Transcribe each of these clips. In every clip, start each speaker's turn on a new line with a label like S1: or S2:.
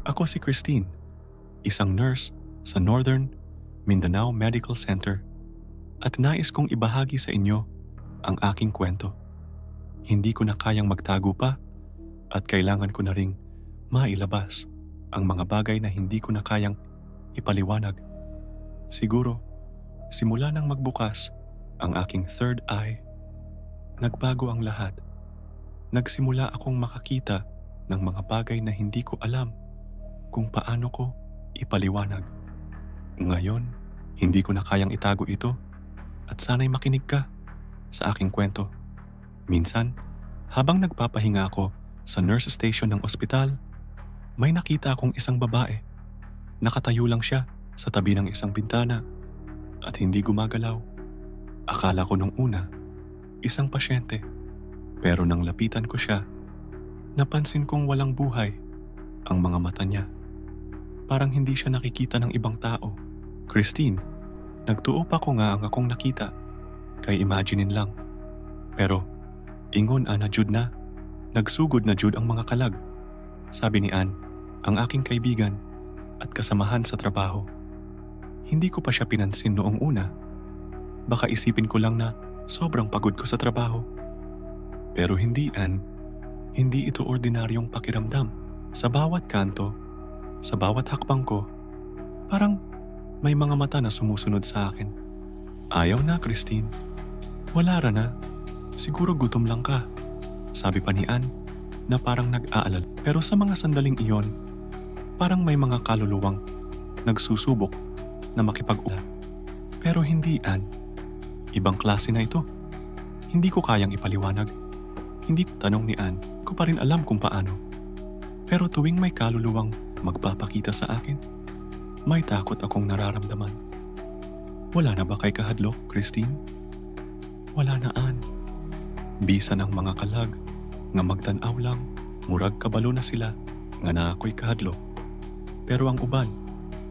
S1: Ako si Christine, isang nurse sa Northern Mindanao Medical Center at nais kong ibahagi sa inyo ang aking kwento. Hindi ko na kayang magtago pa at kailangan ko na ring mailabas ang mga bagay na hindi ko na kayang ipaliwanag. Siguro, simula nang magbukas ang aking third eye, nagbago ang lahat. Nagsimula akong makakita ng mga bagay na hindi ko alam kung paano ko ipaliwanag. Ngayon, hindi ko na kayang itago ito at sana'y makinig ka sa aking kwento. Minsan, habang nagpapahinga ako sa nurse station ng ospital, may nakita akong isang babae. Nakatayo lang siya sa tabi ng isang bintana at hindi gumagalaw. Akala ko nung una, isang pasyente. Pero nang lapitan ko siya, napansin kong walang buhay ang mga mata niya. Parang hindi siya nakikita ng ibang tao. Christine, nagtuo pa ko nga ang akong nakita. Kay imaginein lang. Pero, ingon ana jud na. Nagsugod na jud ang mga kalag. Sabi ni Ann, ang aking kaibigan at kasamahan sa trabaho. Hindi ko pa siya pinansin noong una. Baka isipin ko lang na sobrang pagod ko sa trabaho. Pero hindi, Ann. Hindi ito ordinaryong pakiramdam. Sa bawat kanto, sa bawat hakbang ko, parang may mga mata na sumusunod sa akin. Ayaw na, Christine. Wala ra na. Siguro gutom lang ka. Sabi pa ni Ann na parang nag-aalala. Pero sa mga sandaling iyon, parang may mga kaluluwang nagsusubok na makipag-ula. Pero hindi, Ann. Ibang klase na ito. Hindi ko kayang ipaliwanag. Hindi tanong ni Ann, ko pa rin alam kung paano. Pero tuwing may kaluluwang magpapakita sa akin, may takot akong nararamdaman. Wala na ba kay kahadlok, Christine? Wala na, Ann. Bisa ng mga kalag nga magtanaw lang, murag kabalo na sila nga na ako'y kahadlok. Pero ang uban,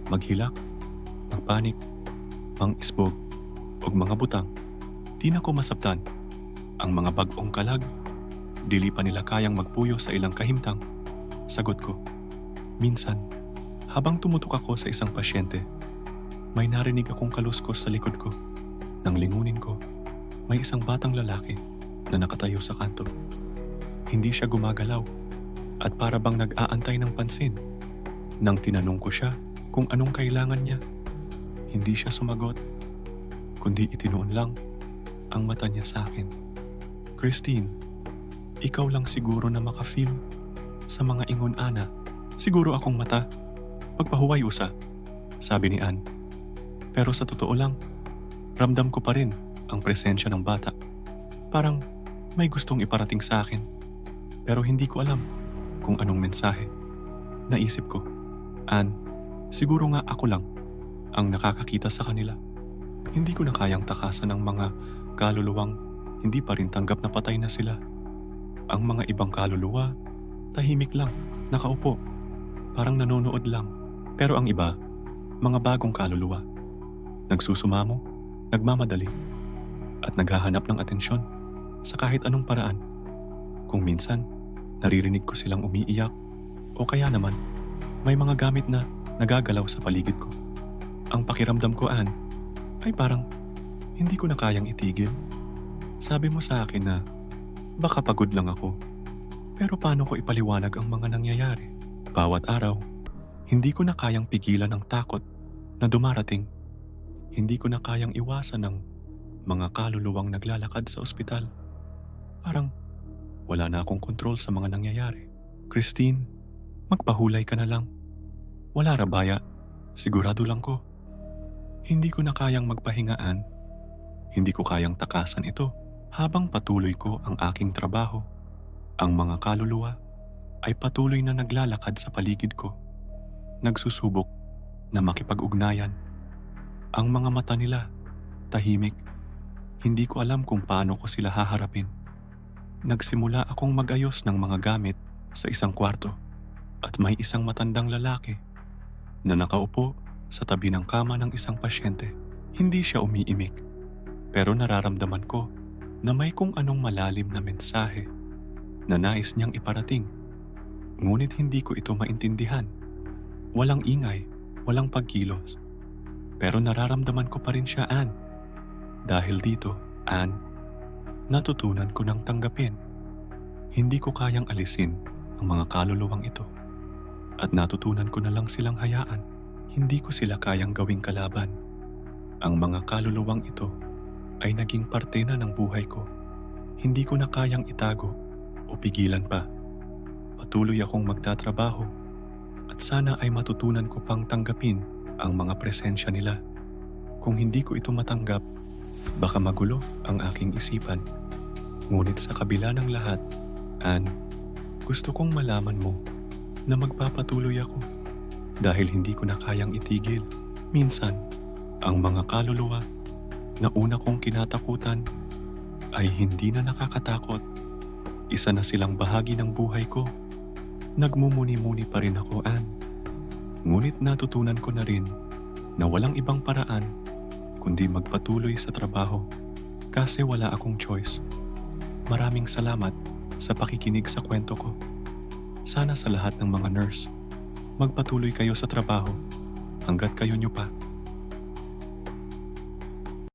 S1: maghilak, magpanik, mangisbog, og mga butang, di na ko masabtan. Ang mga bag-ong kalag, dili pa nila kayang magpuyo sa ilang kahimtang. Sagot ko. Minsan, habang tumutok ako sa isang pasyente, may narinig akong kaluskos sa likod ko. Nang lingunin ko, may isang batang lalaki na nakatayo sa kanto. Hindi siya gumagalaw at para bang nag-aantay ng pansin. Nang tinanong ko siya kung anong kailangan niya, hindi siya sumagot, kundi itinoon lang ang mata niya sa akin. Christine, ikaw lang siguro na maka-feel sa mga ingon ana. Siguro akong mata. Pagpahuway usa, sabi ni Ann. Pero sa totoo lang, ramdam ko pa rin ang presensya ng bata. Parang may gustong iparating sa akin. Pero hindi ko alam kung anong mensahe. Naisip ko, Ann, siguro nga ako lang ang nakakakita sa kanila. Hindi ko na kayang takasan ng mga kaluluwang hindi pa rin tanggap na patay na sila. Ang mga ibang kaluluwa, tahimik lang, nakaupo, parang nanonood lang. Pero ang iba, mga bagong kaluluwa, nagsusumamo, nagmamadali, at naghahanap ng atensyon sa kahit anong paraan. Kung minsan, naririnig ko silang umiiyak o kaya naman, may mga gamit na nagagalaw sa paligid ko. Ang pakiramdam ko, Ann, ay parang hindi ko na kayang itigil. Sabi mo sa akin na baka pagod lang ako. Pero paano ko ipaliwanag ang mga nangyayari? Bawat araw, hindi ko na kayang pigilan ang takot na dumarating. Hindi ko na kayang iwasan ng mga kaluluwang naglalakad sa ospital. Parang wala na akong kontrol sa mga nangyayari. Christine, magpahulay ka na lang. Wala rabaya, sigurado lang ko. Hindi ko na kayang magpahingaan. Hindi ko kayang takasan ito habang patuloy ko ang aking trabaho. Ang mga kaluluwa ay patuloy na naglalakad sa paligid ko. Nagsusubok na makipag-ugnayan. Ang mga mata nila, tahimik. Hindi ko alam kung paano ko sila haharapin. Nagsimula akong mag-ayos ng mga gamit sa isang kwarto at may isang matandang lalaki na nakaupo sa tabi ng kama ng isang pasyente. Hindi siya umiimik, pero nararamdaman ko na may kung anong malalim na mensahe na nais niyang iparating. Ngunit hindi ko ito maintindihan. Walang ingay, walang pagkilos. Pero nararamdaman ko pa rin siya, Ann. Dahil dito, Ann, natutunan ko ng tanggapin. Hindi ko kayang alisin ang mga kaluluwang ito. At natutunan ko na lang silang hayaan. Hindi ko sila kayang gawing kalaban. Ang mga kaluluwang ito ay naging parte na ng buhay ko. Hindi ko na kayang itago o pigilan pa. Patuloy akong magtatrabaho at sana ay matutunan ko pang tanggapin ang mga presensya nila. Kung hindi ko ito matanggap, baka magulo ang aking isipan. Ngunit sa kabila ng lahat, Ann, gusto kong malaman mo na magpapatuloy ako dahil hindi ko na kayang itigil. Minsan, ang mga kaluluwa na una kong kinatakutan ay hindi na nakakatakot. Isa na silang bahagi ng buhay ko. Nagmumuni-muni pa rin ako, Ann. Ngunit natutunan ko na rin na walang ibang paraan kundi magpatuloy sa trabaho kasi wala akong choice. Maraming salamat sa pakikinig sa kwento ko. Sana sa lahat ng mga nurse, magpatuloy kayo sa trabaho hanggat kayo nyo pa.